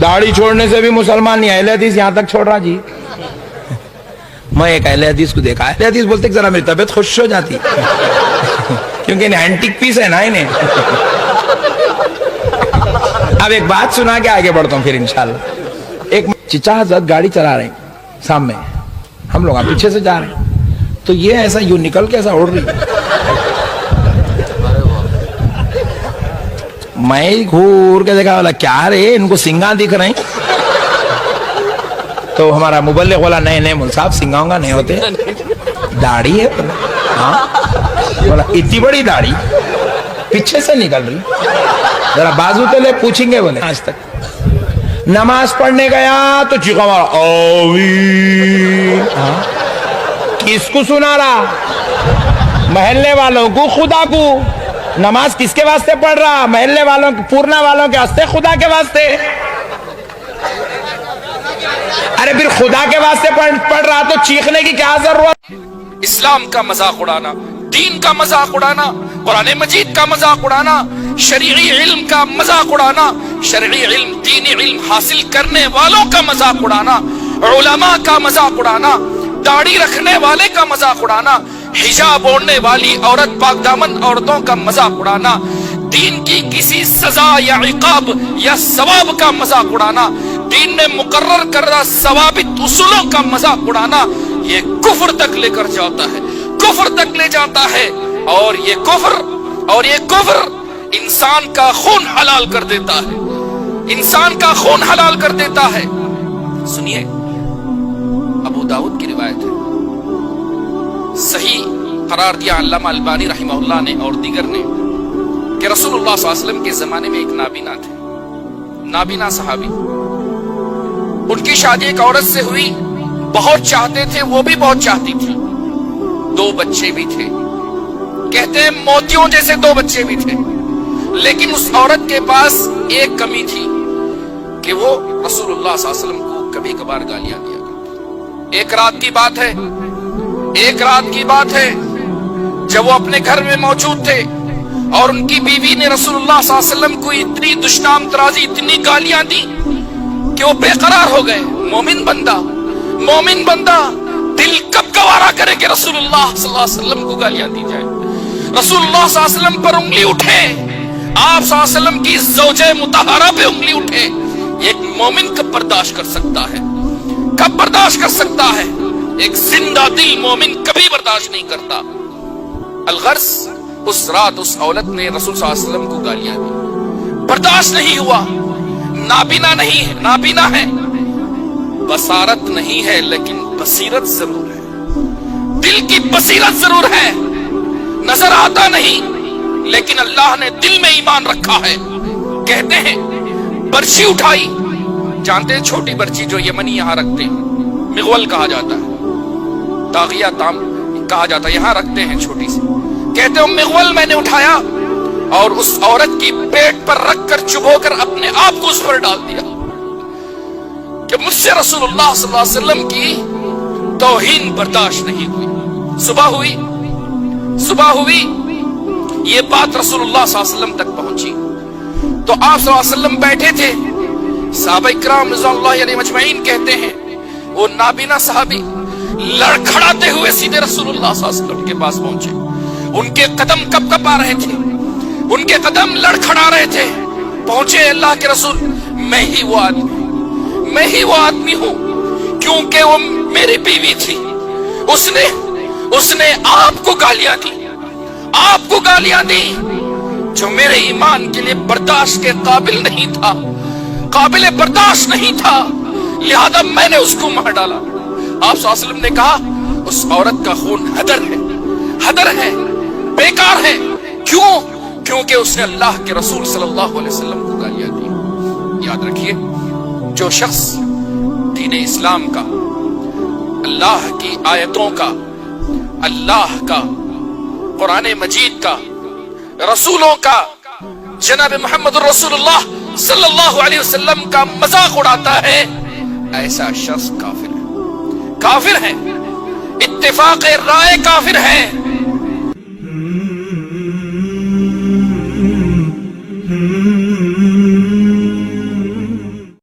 दाढ़ी छोड़ने से भी मुसलमान नहीं, अहले हदीस यहां तक छोड़ रहा जी। मैं एक अहले हदीस को देखा, अहले हदीस बोलते जरा मेरी तबीयत खुश हो जाती क्योंकि इन्हें एंटीक पीस है ना इन्हें। अब एक बात सुना के आगे बढ़ता हूं फिर इंशाल्लाह। एक चिचा हजरत गाड़ी चला रहे हैं सामने, हम लोग पीछे से जा रहे हैं, तो ये ऐसा यूं निकल के ऐसा उड़ रही है। मैं घूर के देखा, बोला क्या रे इनको सिंगा दिख रहे हैं। तो हमारा मुबल्लिग बोला नहीं नहीं मुल साहब सिंगाऊंगा नहीं होते, दाढ़ी है। हाँ बोला इतनी बड़ी दाढ़ी पीछे से निकल रही, जरा बाजू तो ले पूछेंगे। बोले आज तक नमाज पढ़ने गया तो चीखा मारा किसको सुना रहा, महल्ले वालों को खुदा को। नमाज किसके वास्ते पढ़ रहा, महल्ले वालों पूर्णा वालों के वास्ते, खुदा के वास्ते। अरे फिर खुदा के वास्ते पढ़ रहा तो चीखने की क्या जरूरत। इस्लाम का मजाक उड़ाना, दीन का मजाक उड़ाना, कुरान मजीद का मजाक उड़ाना, शरीई इल्म का मजाक उड़ाना, शरीई इल्म दीनी इल्म हासिल करने वालों का मजाक उड़ाना, उलमा का मजाक उड़ाना, दाढ़ी रखने वाले का मजाक उड़ाना, हिजाब ओढ़ने वाली औरत पाकदामन औरतों का मजाक उड़ाना, दीन की किसी सजा या इकाब या सवाब का मजाक उड़ाना, दीन ने मुकर्रर करदा सवाबित उसूलों का मजाक उड़ाना, ये कुफ्र तक लेकर जाता है, कुफ्र तक ले जाता है। और ये कुफ्र इंसान का खून हलाल कर देता है, इंसान का खून हलाल कर देता है। सुनिए, अबू दाऊद की रिवायत है, सही करार दिया अल्लामा अलबानी रहमहुल्लाह ने और दीगर ने कि रसूलुल्लाह सल्लल्लाहु अलैहि वसल्लम के जमाने में एक नाबीना थे, नाबीना सहाबी। उनकी शादी एक औरत से हुई, बहुत चाहते थे, वो भी बहुत चाहती थी, 2 बच्चे भी थे, कहते हैं मोतियों जैसे 2 बच्चे भी थे। लेकिन उस औरत के पास एक कमी थी कि वो रसूलुल्लाह सल्लल्लाहु अलैहि वसल्लम को कभी कभार गालियां दिया करती। एक रात की बात है जब वो अपने घर में मौजूद थे और उनकी बीवी ने रसूलुल्लाह सल्लल्लाहु अलैहि वसल्लम को इतनी दुश्मन तराजी, इतनी गालियां दी कि वो बेकरार हो गए। मोमिन बंदा दिल कब गवारा करे कि रसूलुल्लाह सल्लल्लाहु अलैहि वसल्लम को गालियां दी जाए, रसूलुल्लाह सल्लल्लाहु अलैहि वसल्लम पर उंगली उठे, आप सल्लल्लाहु अलैहि वसल्म की ज़ौजे मुतहरा पे उंगली उठे। एक मोमिन कब बर्दाश्त कर सकता है, कब बर्दाश्त कर सकता है? एक जिंदा दिल मोमिन कभी बर्दाश्त नहीं करता। अलगर्स उस रात उस औरत ने रसूल सल्लल्लाहु अलैहि वसल्लम को गालियां दी, बर्दाश्त नहीं हुआ। नाबीना नहीं है, नाबीना है, बसारत नहीं है लेकिन बसीरत जरूर है, दिल की बसीरत जरूर है, नजर आता नहीं लेकिन अल्लाह ने दिल में ईमान रखा है। कहते हैं बर्छी उठाई, जानते हैं छोटी बर्छी जो यमनी यहां रखते हैं, मिगवल कहा जाता है, तागिया ताम कहा जाता है, यहां रखते हैं छोटी सी। कहते हो मिगवल मैंने उठाया और उस औरत की पेट पर रखकर चुभोकर अपने आप को उस पर डाल दिया कि मुझसे रसूलुल्लाह सल्लल्लाहु अलैहि वसल्लम की तौहीन बर्दाश्त नहीं हुई। सुबह हुई, ये बात रसूलुल्लाह सल्लल्लाहु अलैहि वसल्लम तक पहुंची तो आप सल्लल्लाहु अलैहि वसल्लम बैठे थे। सहाबा इकराम रिज़वानुल्लाहि अलैहिम अजमईन कहते हैं वो नाबीना सहाबी लड़खड़ाते हुए सीधे रसूलुल्लाह सल्लल्लाहु अलैहि वसल्लम के पास पहुंचे। उनके कदम कप आ रहे थे, उनके कदम लड़खड़ा रहे थे। पहुंचे, अल्लाह के रसूल मैं ही वो आदमी हूं क्योंकि वो मेरी बीवी थी, उसने आपको गालियां दी जो मेरे ईमान के लिए बर्दाश्त के काबिल नहीं था, काबिल बर्दाश्त नहीं था, लिहाजा मैंने उसको मार डाला। आप सल्लल्लाहु अलैहि वसल्लम ने कहा उस औरत का खून हदर है, बेकार है। क्यों? क्योंकि उसने अल्लाह के रसूल सल्लल्लाहु अलैहि वसल्लम को गालियां दी। याद रखिए, जो शख्स दीन इस्लाम का, अल्लाह की आयतों का, अल्लाह का, कुरान मजीद का, रसूलों का, जनाब मोहम्मद रसूलुल्लाह सल्लल्लाहु अलैहि वसल्लम का मजाक उड़ाता है, ऐसा शख्स काफिर है, इत्तिफाक राय काफिर है।